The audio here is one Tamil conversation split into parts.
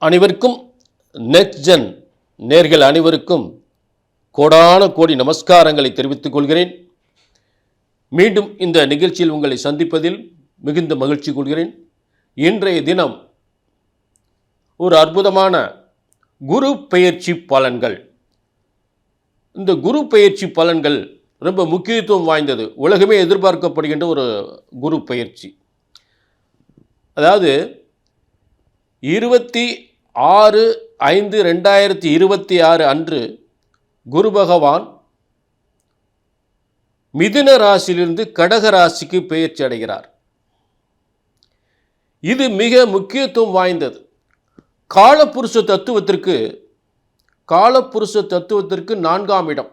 அனைவருக்கும் நெக்ஸ்ட் ஜென் நேர்கள் அனைவருக்கும் கோடான கோடி நமஸ்காரங்களை தெரிவித்துக் கொள்கிறேன். மீண்டும் இந்த நிகழ்ச்சியில் உங்களை சந்திப்பதில் மிகுந்த மகிழ்ச்சி கொள்கிறேன். இன்றைய தினம் ஒரு அற்புதமான குரு பெயர்ச்சி பலன்கள். இந்த குரு பெயர்ச்சி பலன்கள் ரொம்ப முக்கியத்துவம் வாய்ந்தது. உலகமே எதிர்பார்க்கப்படுகின்ற ஒரு குரு பெயர்ச்சி. அதாவது 26/5/2026 அன்று குரு பகவான் மிதுன ராசியிலிருந்து கடக ராசிக்கு பெயர்ச்சி அடைகிறார். இது மிக முக்கியத்துவம் வாய்ந்தது. காலபுருஷ தத்துவத்திற்கு 4ஆம் இடம்.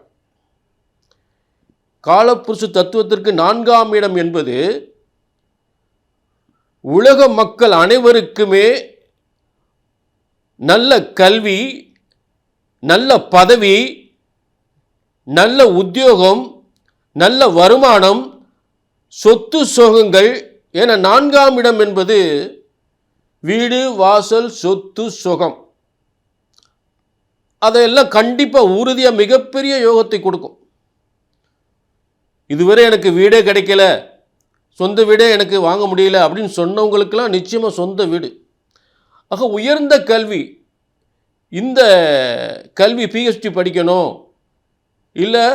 காலபுருஷ தத்துவத்திற்கு 4ஆம் இடம் என்பது உலக மக்கள் அனைவருக்குமே நல்ல கல்வி, நல்ல பதவி, நல்ல உத்தியோகம், நல்ல வருமானம், சொத்து சுகங்கள் என 4ஆம் இடம் என்பது வீடு, வாசல், சொத்து, சுகம், அதையெல்லாம் கண்டிப்பாக உறுதியாக மிகப்பெரிய யோகத்தை கொடுக்கும். இதுவரை எனக்கு வீடே கிடைக்கல, சொந்த வீடே எனக்கு வாங்க முடியல அப்படின்னு சொன்னவங்களுக்கெல்லாம் நிச்சயமாக சொந்த வீடு. ஆக உயர்ந்த கல்வி, இந்த கல்வி பிஹெச்டி படிக்கணும், இல்லை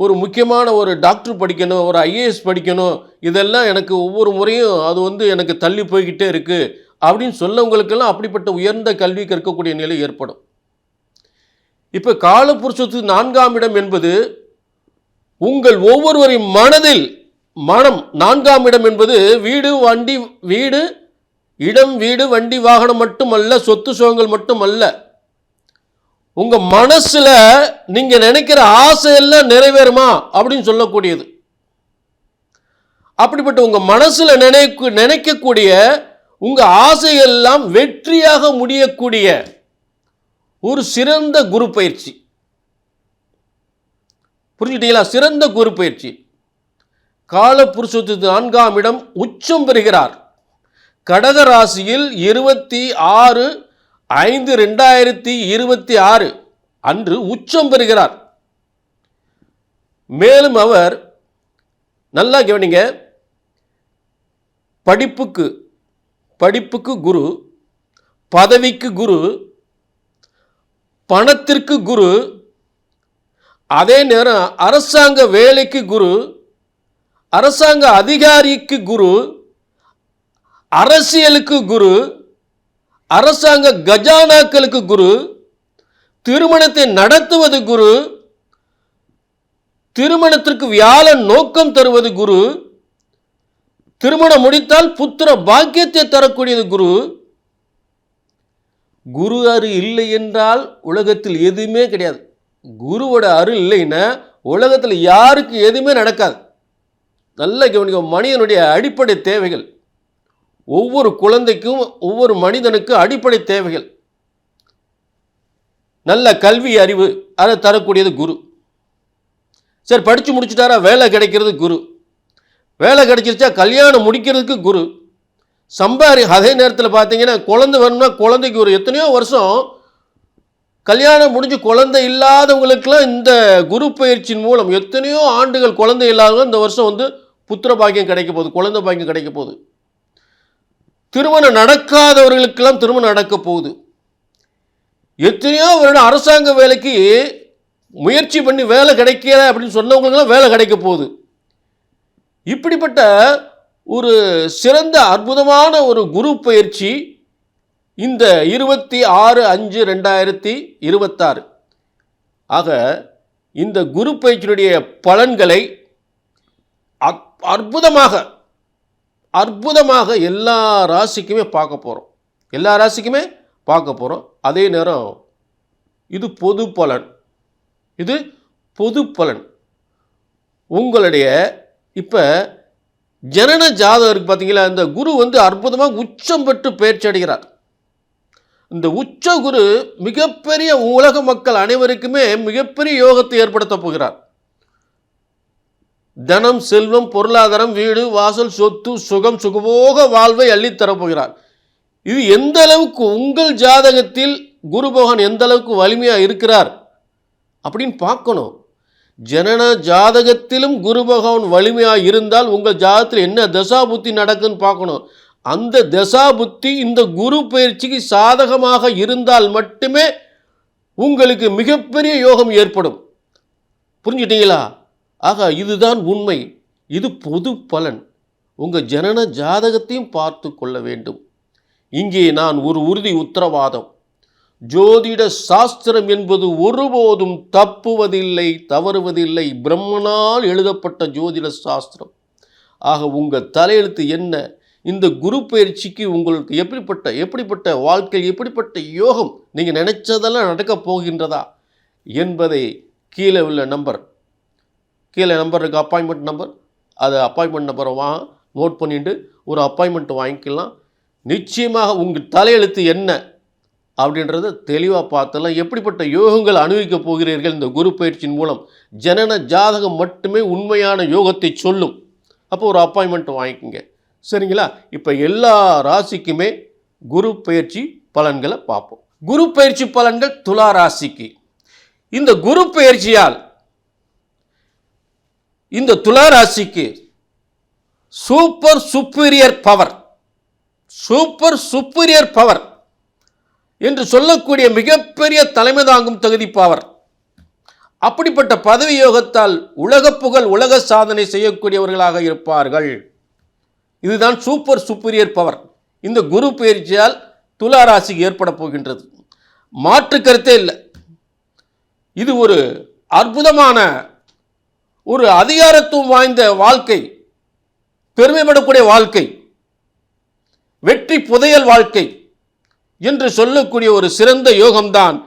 ஒரு முக்கியமான ஒரு டாக்டர் படிக்கணும், ஒரு ஐஏஎஸ் படிக்கணும், இதெல்லாம் எனக்கு ஒவ்வொரு முறையும் அது எனக்கு தள்ளி போய்கிட்டே இருக்குது அப்படின்னு சொல்லவங்களுக்கெல்லாம் அப்படிப்பட்ட உயர்ந்த கல்வி கற்கக்கூடிய நிலை ஏற்படும். இப்போ காலபுருஷத்துக்கு 4ஆம் இடம் என்பது உங்கள் ஒவ்வொருவரின் மனம் 4ஆம் இடம் என்பது வீடு வண்டி வாகனம் மட்டுமல்ல, சொத்து சுகங்கள் மட்டுமல்ல, உங்க மனசுல நீங்க நினைக்கிற ஆசையெல்லாம் நிறைவேறுமா அப்படின்னு சொல்லக்கூடியது. அப்படிப்பட்ட உங்க மனசுல நினைக்கக்கூடிய உங்க ஆசையெல்லாம் வெற்றியாக முடியக்கூடிய ஒரு சிறந்த குரு பயிற்சி. புரிஞ்சுட்டீங்களா? சிறந்த குரு பயிற்சி. காலபுருஷத்துக்கு 4ஆம் இடம் உச்சம் பெறுகிறார். கடக ராசியில் 26/5/2026 அன்று உச்சம் பெறுகிறார். மேலும் அவர், நல்லா கவனிங்க, படிப்புக்கு குரு, பதவிக்கு குரு, பணத்திற்கு குரு, அதே நேரம் அரசாங்க வேலைக்கு குரு, அரசாங்க அதிகாரிக்கு குரு, அரசியலுக்கு குரு, அரசாங்க கஜானாக்களுக்கு குரு, திருமணத்தை நடத்துவது குரு, திருமணத்திற்கு வியாழன் நோக்கம் தருவது குரு, திருமணம் முடித்தால் புத்திர பாக்கியத்தை தரக்கூடியது குரு. குரு அருள் இல்லை என்றால் உலகத்தில் எதுவுமே கிடையாது. குருவோட அருள் இல்லைன்னா உலகத்தில் யாருக்கு எதுவுமே நடக்காது. நல்ல கவனிக்க, மனிதனுடைய அடிப்படை தேவைகள், ஒவ்வொரு குழந்தைக்கும் ஒவ்வொரு மனிதனுக்கும் அடிப்படை தேவைகள், நல்ல கல்வி அறிவு, அதை தரக்கூடியது குரு. சரி, படித்து முடிச்சுட்டாரா, வேலை கிடைக்கிறது குரு. வேலை கிடைச்சிருச்சா கல்யாணம் முடிக்கிறதுக்கு குரு. அதே நேரத்தில் பார்த்தீங்கன்னா குழந்தை வேணும்னா குழந்தைக்கு ஒரு எத்தனையோ வருஷம் கல்யாணம் முடிஞ்சு குழந்தை இல்லாதவங்களுக்கெல்லாம் இந்த குரு பயிற்சியின் மூலம் எத்தனையோ ஆண்டுகள் குழந்தை இல்லாதவங்க இந்த வருஷம் புத்திர பாக்கியம் கிடைக்க போகுது, குழந்தை பாக்கியம் கிடைக்க போகுது. திருமணம் நடக்காதவர்களுக்கெல்லாம் திருமணம் நடக்க போகுது. எத்தனையோ வருடம் அரசாங்க வேலைக்கு முயற்சி பண்ணி வேலை கிடைக்கல அப்படின்னு சொன்னவங்களுக்கெல்லாம் வேலை கிடைக்க போகுது. இப்படிப்பட்ட ஒரு சிறந்த அற்புதமான ஒரு குரு பயிற்சி இந்த 26/5/2026. ஆக இந்த குரு பயிற்சியினுடைய பலன்களை அற்புதமாக எல்லா ராசிக்குமே பார்க்க போகிறோம். அதே நேரம் இது பொது பலன். உங்களுடைய இப்போ ஜனன ஜாதகம் இருக்கு பார்த்தீங்களா, இந்த குரு அற்புதமாக உச்சம் பெற்று பயிற்சி அடைகிறார். இந்த உச்ச குரு மிகப்பெரிய உலக மக்கள் அனைவருக்குமே மிகப்பெரிய யோகத்தை ஏற்படுத்த போகிறார். தனம், செல்வம், பொருளாதாரம், வீடு, வாசல், சொத்து, சுகம், சுகபோக வாழ்வை அள்ளித்தரப்போகிறார். இது எந்த அளவுக்கு உங்கள் ஜாதகத்தில் குரு பகவான் எந்த அளவுக்கு வலிமையாக இருக்கிறார் அப்படின்னு பார்க்கணும். ஜனன ஜாதகத்திலும் குரு பகவான் வலிமையாக இருந்தால் உங்கள் ஜாதகத்தில் என்ன தசா புத்தி நடக்குன்னு பார்க்கணும். அந்த தசா புத்தி இந்த குரு பயிற்சிக்கு சாதகமாக இருந்தால் மட்டுமே உங்களுக்கு மிகப்பெரிய யோகம் ஏற்படும். புரிஞ்சுட்டீங்களா? ஆக இதுதான் உண்மை. இது பொது பலன். உங்கள் ஜனன ஜாதகத்தையும் பார்த்து கொள்ள வேண்டும். இங்கே நான் ஒரு உறுதி உத்தரவாதம், ஜோதிட சாஸ்திரம் என்பது ஒருபோதும் தப்புவதில்லை, தவறுவதில்லை. பிரம்மனால் எழுதப்பட்ட ஜோதிட சாஸ்திரம். ஆக உங்கள் தலையெழுத்து என்ன, இந்த குரு பயிற்சிக்கு உங்களுக்கு எப்படிப்பட்ட வாழ்க்கை, எப்படிப்பட்ட யோகம், நீங்கள் நினைச்சதெல்லாம் நடக்கப் போகின்றதா என்பதை கீழே உள்ள நம்பர் இருக்குது, அப்பாயின்மெண்ட் நம்பர். அது அப்பாயின்மெண்ட் நம்பரை நோட் பண்ணிட்டு ஒரு அப்பாயின்மெண்ட் வாங்கிக்கலாம். நிச்சயமாக உங்கள் தலையெழுத்து என்ன அப்படின்றத தெளிவாக பார்த்தலாம். எப்படிப்பட்ட யோகங்கள் அனுபவிக்கப் போகிறீர்கள் இந்த குரு பயிற்சியின் மூலம். ஜனன ஜாதகம் மட்டுமே உண்மையான யோகத்தை சொல்லும். அப்போ ஒரு அப்பாயின்மெண்ட் வாங்கிக்கோங்க. சரிங்களா? இப்போ எல்லா ராசிக்குமே குரு பயிற்சி பலன்களை பார்ப்போம். குரு பயிற்சி பலன்கள் துலா ராசிக்கு. இந்த குரு பயிற்சியால் இந்த துலா ராசிக்கு சூப்பர் சுப்பீரியர் பவர் என்று சொல்லக்கூடிய மிகப்பெரிய தலைமை தாங்கும் தகுதி பவர். அப்படிப்பட்ட பதவி யோகத்தால் உலக புகழ், உலக சாதனை செய்யக்கூடியவர்களாக இருப்பார்கள். இதுதான் சூப்பர் சுப்பீரியர் பவர் இந்த குரு பயிற்சியால் துலா ராசிக்கு ஏற்பட போகின்றது. மாற்று கருத்தே இல்லை. இது ஒரு அற்புதமான ஒரு அதிகாரத்துவம் வாய்ந்த வாழ்க்கை, பெருமைப்படக்கூடிய வாழ்க்கை, வெற்றி புதையல் வாழ்க்கை என்று சொல்லக்கூடிய ஒரு சிறந்த யோகம்தான்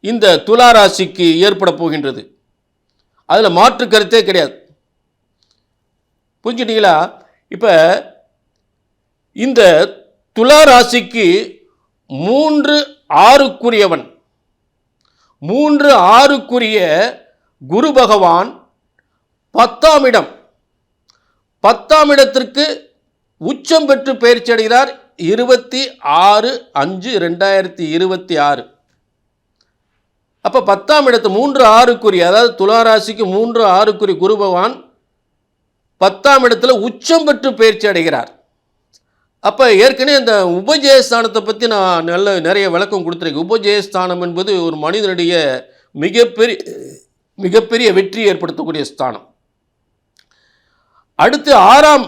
இந்த துலா ராசிக்கு ஏற்பட போகின்றது. அதில் மாற்று கருத்தே கிடையாது. புரிஞ்சுட்டீங்களா? இப்போ இந்த துலா ராசிக்கு 3-6 குரு பகவான் 10ஆம் இடத்திற்கு உச்சம் பெற்று பயிற்சி அடைகிறார் 26/5/2026. அப்போ 10ஆம் இடத்து 3-6 அதாவது துலா ராசிக்கு 3-6 குரு பகவான் 10ஆம் இடத்துல உச்சம் பெற்று பயிற்சி அடைகிறார். அப்போ ஏற்கனவே இந்த உபஜயஸ்தானத்தை பற்றி நான் நிறைய விளக்கம் கொடுத்துருக்கேன். உபஜயஸ்தானம் என்பது ஒரு மனிதனுடைய மிகப்பெரிய வெற்றி ஏற்படுத்தக்கூடிய ஸ்தானம். அடுத்து 6ஆம்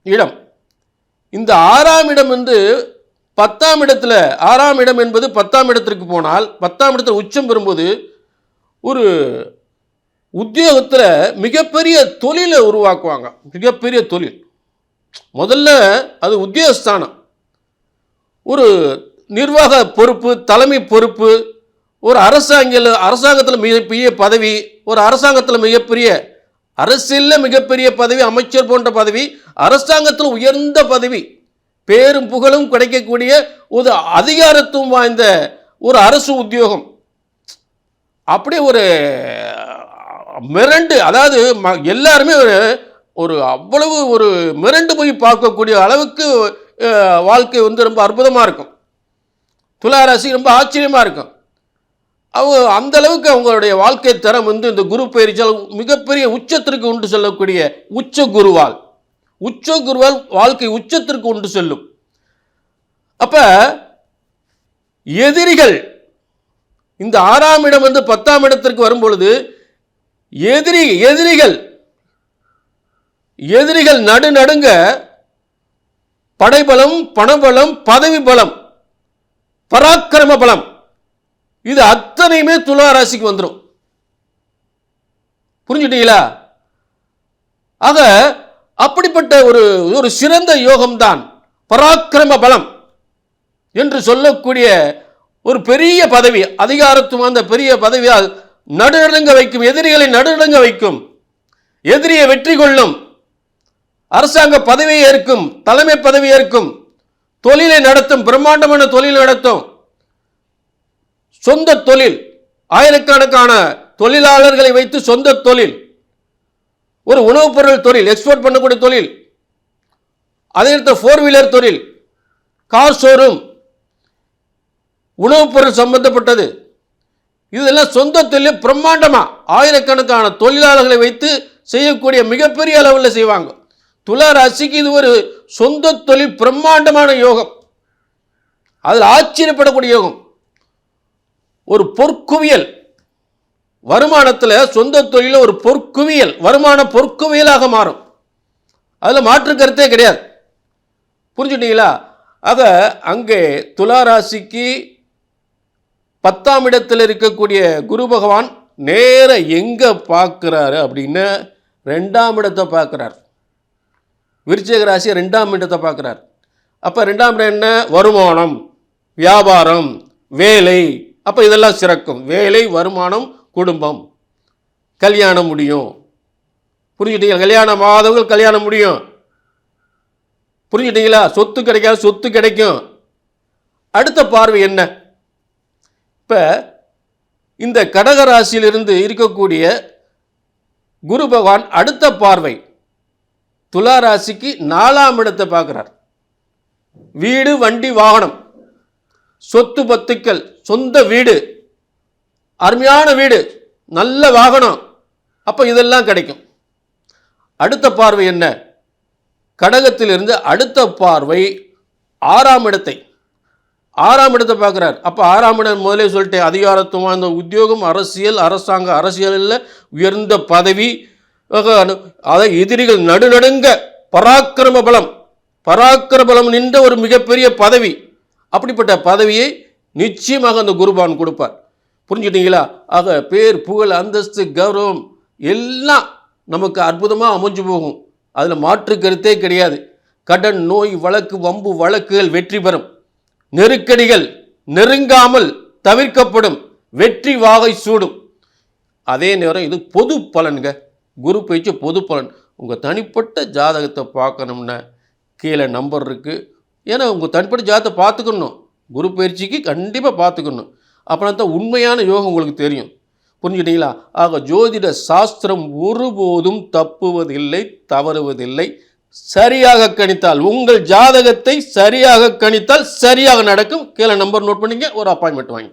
இடம். இந்த 6ஆம் இடம் வந்து 10ஆம் இடத்துல, 6ஆம் இடம் என்பது 10ஆம் இடத்திற்கு போனால் 10ஆம் இடத்துல உச்சம் பெறும்போது ஒரு உத்தியோகத்தில் மிகப்பெரிய தொழிலை உருவாக்குவாங்க. மிகப்பெரிய தொழில். முதல்ல அது உத்தியோகஸ்தானம், ஒரு நிர்வாக பொறுப்பு, தலைமை பொறுப்பு, ஒரு அரசாங்கத்தில் மிகப்பெரிய பதவி, ஒரு அரசாங்கத்தில் மிகப்பெரிய அரசியலில் மிகப்பெரிய பதவி, அமைச்சர் போன்ற பதவி, அரசாங்கத்தில் உயர்ந்த பதவி, பேரும் புகழும் கிடைக்கக்கூடிய ஒரு அதிகாரத்துவம் வாய்ந்த ஒரு அரசு உத்தியோகம். அப்படியே ஒரு மிரண்டு, அதாவது எல்லாருமே ஒரு அவ்வளவு ஒரு மிரண்டு போய் பார்க்கக்கூடிய அளவுக்கு வாழ்க்கை வந்து ரொம்ப அற்புதமாக இருக்கும். துலா ராசி ரொம்ப ஆச்சரியமாக இருக்கும். அவங்க அந்த அளவுக்கு அவங்களுடைய வாழ்க்கை தரம் வந்து இந்த குரு பயிற்சியால் மிகப்பெரிய உச்சத்திற்கு உண்டு செல்லக்கூடிய உச்ச குருவால் வாழ்க்கை உச்சத்திற்கு உண்டு செல்லும். அப்ப எதிரிகள் இந்த 6ஆம் இடம் வந்து 10ஆம் இடத்திற்கு வரும்பொழுது எதிரிகள் நடுநடுங்க படைபலம், பணபலம், பதவி பலம், பராக்கிரம பலம், இது அத்தனையுமே துலா ராசிக்கு வந்துடும். புரிஞ்சுட்டீங்களா? ஆக அப்படிப்பட்ட ஒரு சிறந்த யோகம்தான் பராக்கிரம பலம் என்று சொல்லக்கூடிய ஒரு பெரிய பதவி, அதிகாரத்துவம். அந்த பெரிய பதவியால் நடுநடுங்க வைக்கும், எதிரிகளை நடுநடுங்க வைக்கும், எதிரியை வெற்றி கொள்ளும், அரசாங்க பதவியை ஏற்கும், தலைமை பதவியை ஏற்கும், தொழிலை நடத்தும், பிரம்மாண்டமான தொழில் நடத்தும், சொந்த தொழில், ஆயிரக்கணக்கான தொழிலாளர்களை வைத்து சொந்த தொழில், ஒரு உணவுப் பொருள் தொழில், எக்ஸ்போர்ட் பண்ணக்கூடிய தொழில், அதே நேரத்தில் 4 வீலர் தொழில், கார் ஷோரூம், உணவுப் பொருள் சம்பந்தப்பட்டது. இதெல்லாம் சொந்த தொழில் பிரம்மாண்டமாக ஆயிரக்கணக்கான தொழிலாளர்களை வைத்து செய்யக்கூடிய மிகப்பெரிய அளவில் செய்வாங்க. துலா ராசிக்கு இது ஒரு சொந்த தொழில் பிரம்மாண்டமான யோகம். அதில் ஆச்சரியப்படக்கூடிய யோகம். ஒரு பொற்குவியல் வருமானத்தில், சொந்த தொழிலில் ஒரு பொற்குவியல், வருமான பொற்குவியலாக மாறும். அதில் மாற்று கருத்தே கிடையாது. புரிஞ்சுட்டீங்களா? ஆக அங்கே துலா ராசிக்கு 10ஆம் இடத்தில் இருக்கக்கூடிய குரு பகவான் நேர எங்கே பார்க்குறாரு அப்படின்னா 2ஆம் இடத்தை பார்க்குறார். விருச்சிக ராசி 2ஆம் இடத்தை பார்க்குறார். அப்போ 2ஆம் இடம் என்ன? வருமானம், வியாபாரம், வேலை. அப்போ இதெல்லாம் சிறக்கும். வேலை, வருமானம், குடும்பம், கல்யாணம் முடியும். புரிஞ்சுட்டீங்களா? கல்யாணம் ஆகாதவர்கள் கல்யாணம் முடியும். புரிஞ்சுட்டீங்களா? சொத்து கிடைக்காது, சொத்து கிடைக்கும். அடுத்த பார்வை என்ன? இப்போ இந்த கடக ராசியிலிருந்து இருக்கக்கூடிய குரு பகவான் அடுத்த பார்வை துலா ராசிக்கு 4ஆம் இடத்தை பார்க்குறார். வீடு, வண்டி, வாகனம், சொத்து பத்துக்கள், சொந்த வீடு, அருமையான வீடு, நல்ல வாகனம், அப்போ இதெல்லாம் கிடைக்கும். அடுத்த பார்வை என்ன? கடகத்திலிருந்து அடுத்த பார்வை 6ஆம் இடத்தை பார்க்குறார். அப்போ 6ஆம் இடம் முதலே சொல்லிட்டேன், அதிகாரத்துவம், அந்த உத்தியோகம், அரசியல், அரசாங்க, அரசியலில் உயர்ந்த பதவி, அதை எதிரிகள் நடுநடுங்க பராக்கிரம பலம் நின்ற ஒரு மிகப்பெரிய பதவி. அப்படிப்பட்ட பதவியை நிச்சயமாக அந்த குருபான் கொடுப்பார். புரிஞ்சுட்டீங்களா? ஆக பேர், புகழ், அந்தஸ்து, கௌரவம் எல்லாம் நமக்கு அற்புதமாக அமைஞ்சு போகும். அதில் மாற்று கருத்தே கிடையாது. கடன், நோய், வழக்கு, வம்பு வழக்குகள் வெற்றி பெறும். நெருக்கடிகள் நெருங்காமல் தவிர்க்கப்படும். வெற்றி வாகை சூடும். அதே நேரம் இது பொது பலன்க. குரு பயிற்சி பொது பலன். உங்கள் தனிப்பட்ட ஜாதகத்தை பார்க்கணும்னா கீழே நம்பர் இருக்குது. ஏன்னா உங்கள் தனிப்பட்ட ஜாதகத்தை பார்த்துக்கணும். குரு பயிற்சிக்கு கண்டிப்பாக பார்த்துக்கணும். அப்புறம் தான் உண்மையான யோகம் உங்களுக்கு தெரியும். புரிஞ்சுக்கிட்டீங்களா? ஆக ஜோதிட சாஸ்திரம் ஒருபோதும் தப்புவதில்லை, தவறுவதில்லை. சரியாக கணித்தால், உங்கள் ஜாதகத்தை சரியாக கணித்தால் சரியாக நடக்கும். கீழே நம்பர் நோட் பண்ணிங்க, ஒரு அப்பாயின்மெண்ட் வாங்கி.